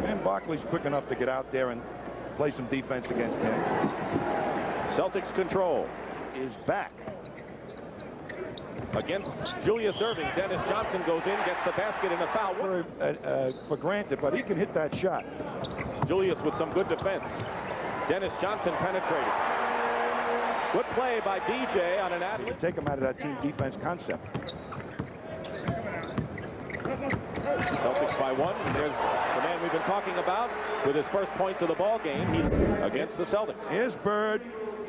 And Barkley's quick enough to get out there and play some defense against him. Celtics control is back. Against Julius Erving. Dennis Johnson goes in, gets the basket and a foul. For granted, but he can hit that shot. Julius with some good defense. Dennis Johnson penetrated. Good play by DJ on an ad-lib. Take him out of that team defense concept. Celtics by 1. There's the man we've been talking about with his first points of the ball game against the Celtics. Here's Bird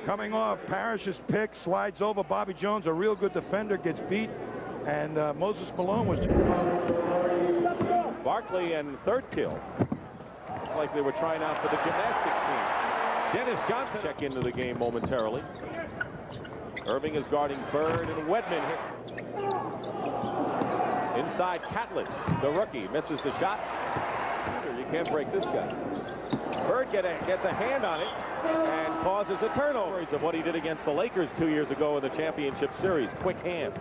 coming off Parrish's pick, slides over Bobby Jones, a real good defender, gets beat, and Moses Malone was. Barkley and third kill. Like they were trying out for the gymnastics team. Dennis Johnson check into the game momentarily. Erving is guarding Bird, and Wedman hit. Inside Catlett, the rookie, misses the shot. You can't break this guy. Bird gets a hand on it and causes a turnover of what he did against the Lakers 2 years ago in the championship series. Quick hand.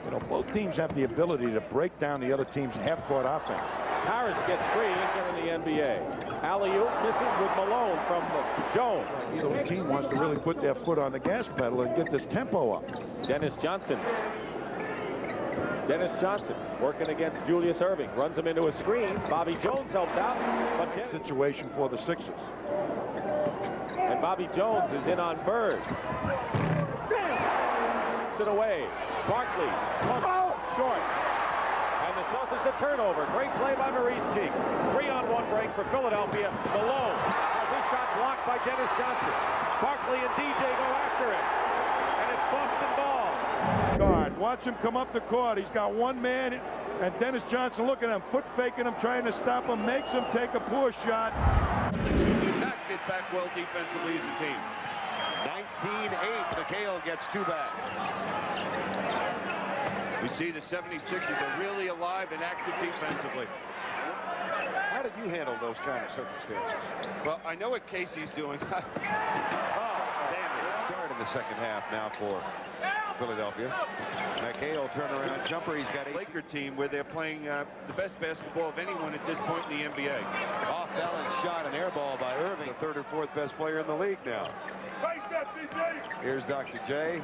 You know, both teams have the ability to break down the other team's half-court offense. Harris gets free in the NBA. Alley-oop misses with Malone from Jones. Either team wants to really put their foot on the gas pedal and get this tempo up. Dennis Johnson working against Julius Erving. Runs him into a screen. Bobby Jones helps out. But situation for the Sixers. And Bobby Jones is in on Bird. It away. Barkley. Short. And the Celtics the turnover. Great play by Maurice Cheeks. 3-on-1 break for Philadelphia. Malone has his shot blocked by Dennis Johnson. Barkley and DJ go after it. And it's Boston ball. Guard. Watch him come up the court. He's got one man, and Dennis Johnson looking at him, foot faking him, trying to stop him, makes him take a poor shot. Did not get back well defensively as a team. 19-8. McHale gets 2 back. We see the 76ers are really alive and active defensively. How did you handle those kind of circumstances? Well, I know what Casey's doing. Damn it. Start in the second half now for Philadelphia. McHale turnaround jumper. He's got a Laker team where they're playing the best basketball of anyone at this point in the NBA. Off balance shot, an air ball by Erving, the 3rd or 4th best player in the league now. Here's Dr. J.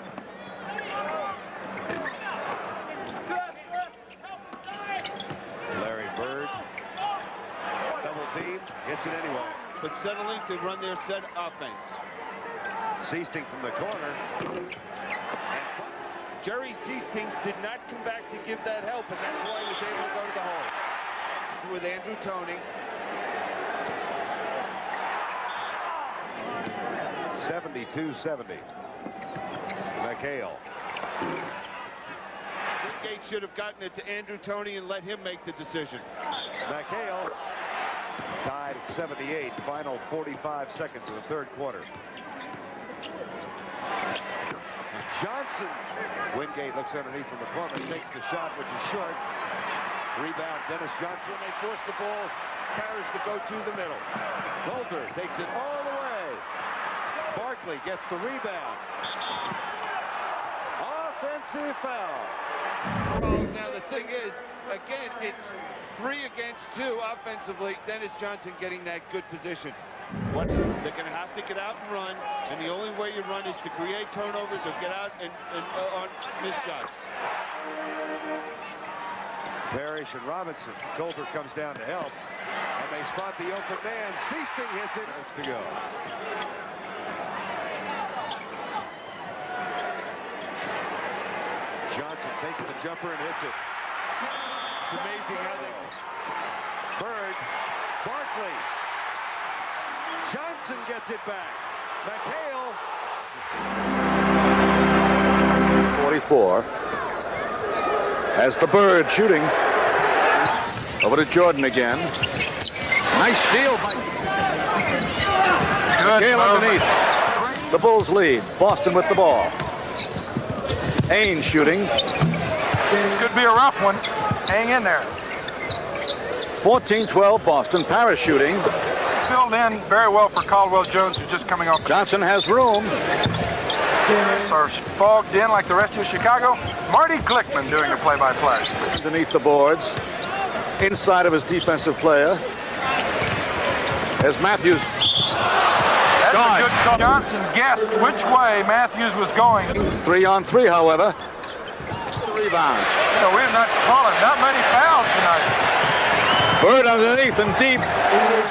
Larry Bird. Double team, hits it anyway. But settling to run their set offense. Seasting from the corner. Jerry Seastings did not come back to give that help, and that's why he was able to go to the hole. With Andrew Toney. 72-70. McHale. Wingate should have gotten it to Andrew Toney and let him make the decision. McHale tied at 78. Final 45 seconds of the 3rd quarter. Johnson. Wingate looks underneath from the corner, takes the shot, which is short. Rebound, Dennis Johnson. When they force the ball, Parrish to go to the middle. Coulter takes it all the way. Barkley gets the rebound. Offensive foul. Now the thing is, again, it's 3 against 2 offensively. Dennis Johnson getting that good position. They're going to have to get out and run, and the only way you run is to create turnovers or get out and on missed shots. Parrish and Robinson. Coulter comes down to help, and they spot the open man. Seasting hits it. Minutes to go. Johnson takes the jumper and hits it. It's amazing how they... Bird, Barkley. Johnson gets it back. McHale. 44. Has the Bird shooting. Over to Jordan again. Nice steal by McHale underneath. The Bulls lead. Boston with the ball. Ainge shooting. This could be a rough one. Hang in there. 14-12 Boston. Parrish shooting. Filled in very well for Caldwell Jones, who's just coming off. Johnson has room. Are fogged in like the rest of Chicago. Marty Glickman doing the play-by-play. Underneath the boards. Inside of his defensive player. As Matthews. That's a good call. Johnson guessed which way Matthews was going. 3-on-3, however. Rebounds. You know, we're not calling that many fouls tonight. Bird underneath and deep.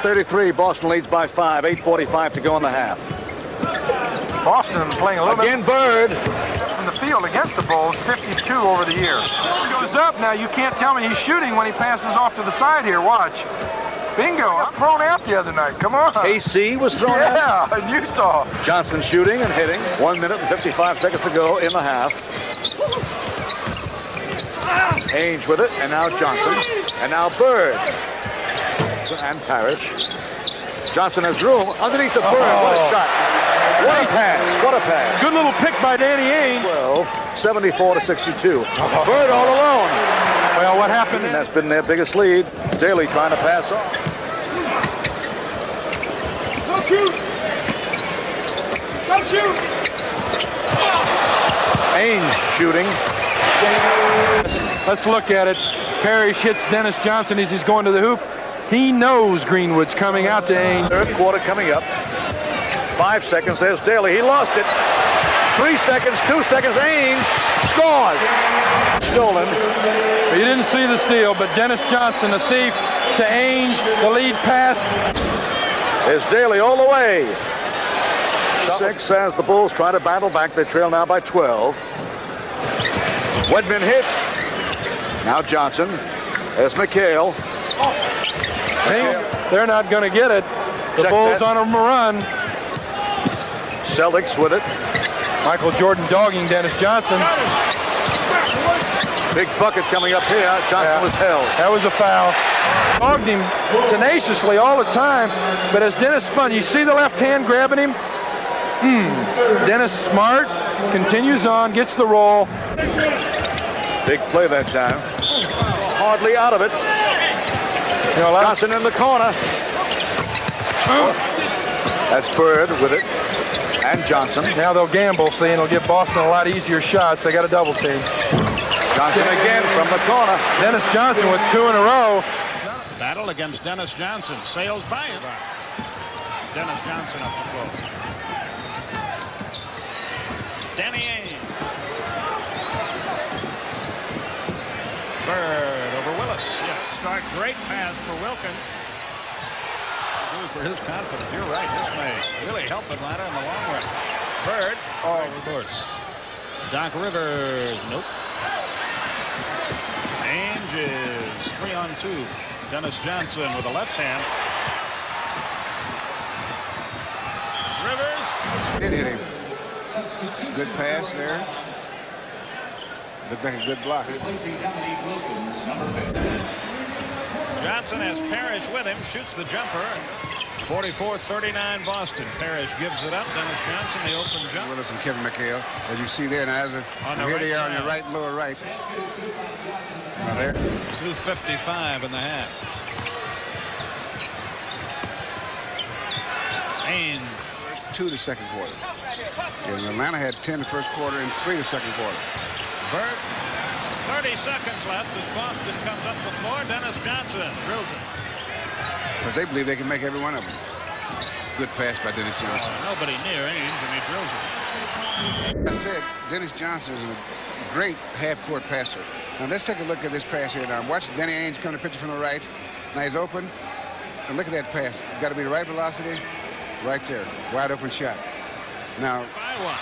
33. Boston leads by 5. 8:45 to go in the half. Boston playing a little Again, Bird. in the field against the Bulls, 52 over the year. Goes up now. You can't tell me he's shooting when he passes off to the side here. Watch. Bingo. I'm thrown out the other night. Come on. KC was thrown out. Yeah, in Utah. Johnson shooting and hitting. 1 minute and 55 seconds to go in the half. Ainge with it, and now Johnson, and now Bird, and Parrish. Johnson has room underneath the Bird. What a shot! What a pass! What a pass! Good little pick by Danny Ainge. 74 to 62. Bird all alone. Well, what happened? And that's been their biggest lead. Daly trying to pass off. Don't shoot! Don't shoot! Ainge shooting. Let's look at it. Parrish hits Dennis Johnson as he's going to the hoop. He knows Greenwood's coming out to Ainge. Third quarter coming up. 5 seconds. There's Daly. He lost it. 3 seconds. 2 seconds. Ainge scores. Stolen. You didn't see the steal, but Dennis Johnson, the thief, to Ainge, the lead pass. There's Daly all the way. 6 as the Bulls try to battle back. They trail now by 12. Wedman hits. Now Johnson. There's McHale. They're not going to get it. The Check Bulls that. on a run. Celtics with it. Michael Jordan dogging Dennis Johnson. Big bucket coming up here. Johnson was held. That was a foul. Dogged him tenaciously all the time, but as Dennis spun, you see the left hand grabbing him? Dennis smart, continues on, gets the roll. Big play that time. Hardly out of it. You know, Johnson in the corner. That's Bird with it. And Johnson. Now they'll gamble, see, and it'll give Boston a lot easier shots. They got a double team. Johnson again from the corner. Dennis Johnson with 2 in a row. Battle against Dennis Johnson. Sails by him. Dennis Johnson up the floor. Danny Ainge. Bird over Willis. Yeah, start great pass for Wilkins. Good for his confidence. You're right. This may really help Atlanta in the long run. Bird. Oh, reverse. Doc Rivers. Nope. Ainge is 3-on-2. Dennis Johnson with a left hand. Rivers. Did hit him. Good pass there. Looked like a good block. Johnson has Parrish with him, shoots the jumper. 44-39 Boston. Parrish gives it up. Dennis Johnson, the open jump. Willis and Kevin McHale, as you see there now, as here they are on your right, lower right. Now there. 2:55 in the half. Ainge. 2 the second quarter. And Atlanta had 10 the first quarter and 3 the second quarter. Bird. 30 seconds left as Boston comes up the floor. Dennis Johnson drills it. Because they believe they can make every one of them. Good pass by Dennis Johnson. Nobody near Ainge, and he drills it. I said Dennis Johnson is a great half-court passer. Now let's take a look at this pass here. Now watch Danny Ainge come to picture from the right. Now he's open. And look at that pass. Got to be the right velocity. Right there. Wide open shot. Now. By 1.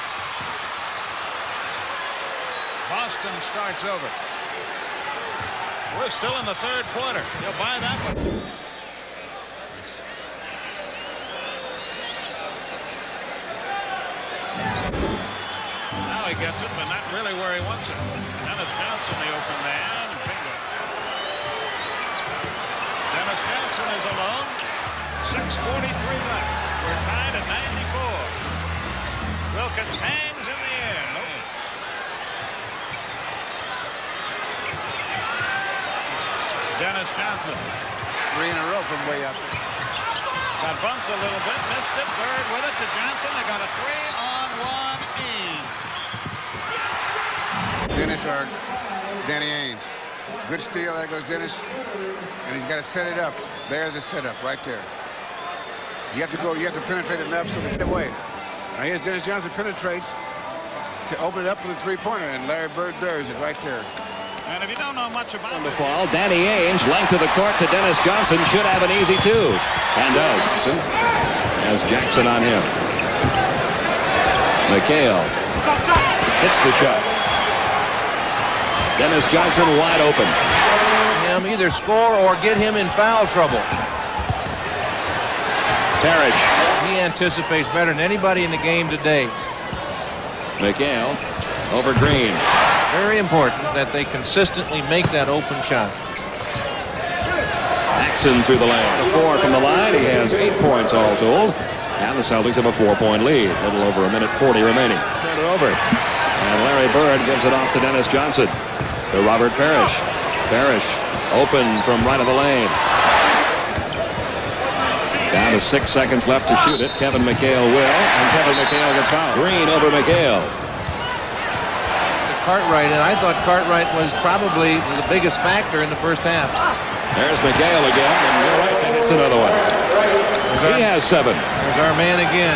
Boston starts over. We're still in the third quarter. You'll buy that one. Now he gets it, but not really where he wants it. Dennis Johnson, the open man. Bingo. Dennis Johnson is alone. 6:43 left. We're tied at 94. Wilkins hangs in the air. Nope. Dennis Johnson. 3 in a row from way up. Got bumped a little bit, missed it. Bird with it to Johnson. They got a 3-on-1 Ainge. Dennis or Danny Ainge. Good steal. There goes Dennis. And he's got to set it up. There's a setup right there. You have to go. You have to penetrate enough so they get away. Now here's Dennis Johnson penetrates to open it up for the three-pointer, and Larry Bird buries it right there. And if you don't know much about the fall, Danny Ainge, length of the court to Dennis Johnson, should have an easy two, and does. Has Jackson on him. McHale hits the shot. Dennis Johnson wide open. Either score or get him in foul trouble. Parrish. He anticipates better than anybody in the game today. McHale over Green. Very important that they consistently make that open shot. Jackson through the lane. A 4 from the line. He has 8 points all told. And the Celtics have a 4-point lead. A little over a minute 40 remaining. Turn it over. And Larry Bird gives it off to Dennis Johnson. To Robert Parrish. Parrish open from right of the lane. Down to 6 seconds left to shoot it. Kevin McHale will. And Kevin McHale gets fouled. Green over McHale. Cartwright, and I thought Cartwright was probably the biggest factor in the first half. There's McHale again, and you're right, and it's another one. He has 7. There's our man again.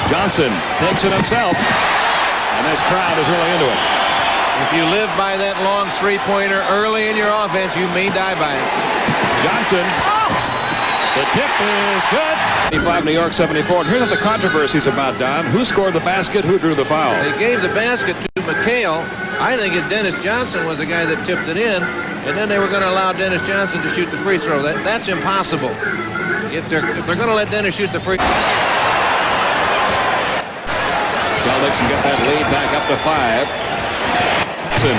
Johnson takes it himself, and this crowd is really into it. If you live by that long three-pointer early in your offense, you may die by it. Johnson, the tip is good. 75, New York 74. Here's what the controversy's about, Don. Who scored the basket? Who drew the foul? They gave the basket to McHale. I think Dennis Johnson was the guy that tipped it in, and then they were going to allow Dennis Johnson to shoot the free throw. That's impossible. If they're going to let Dennis shoot the free throw. Celtics can get that lead back up to 5. They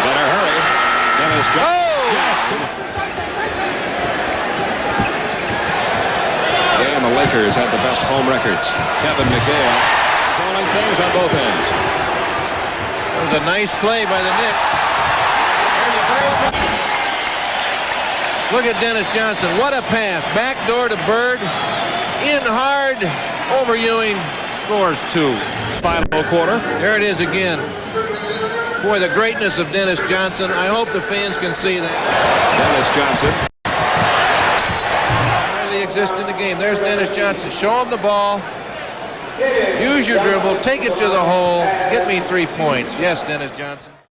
better hurry. Dennis Johnson. They and the Lakers had the best home records. Kevin McHale controlling things on both ends. That was a nice play by the Knicks. Look at Dennis Johnson. What a pass. Backdoor to Bird. In hard. Over Ewing. Scores 2. Final quarter. There it is again. Boy, the greatness of Dennis Johnson. I hope the fans can see that. Dennis Johnson. Hardly exist in the game. There's Dennis Johnson. Show him the ball. Use your dribble. Take it to the hole. Get me 3 points. Yes, Dennis Johnson.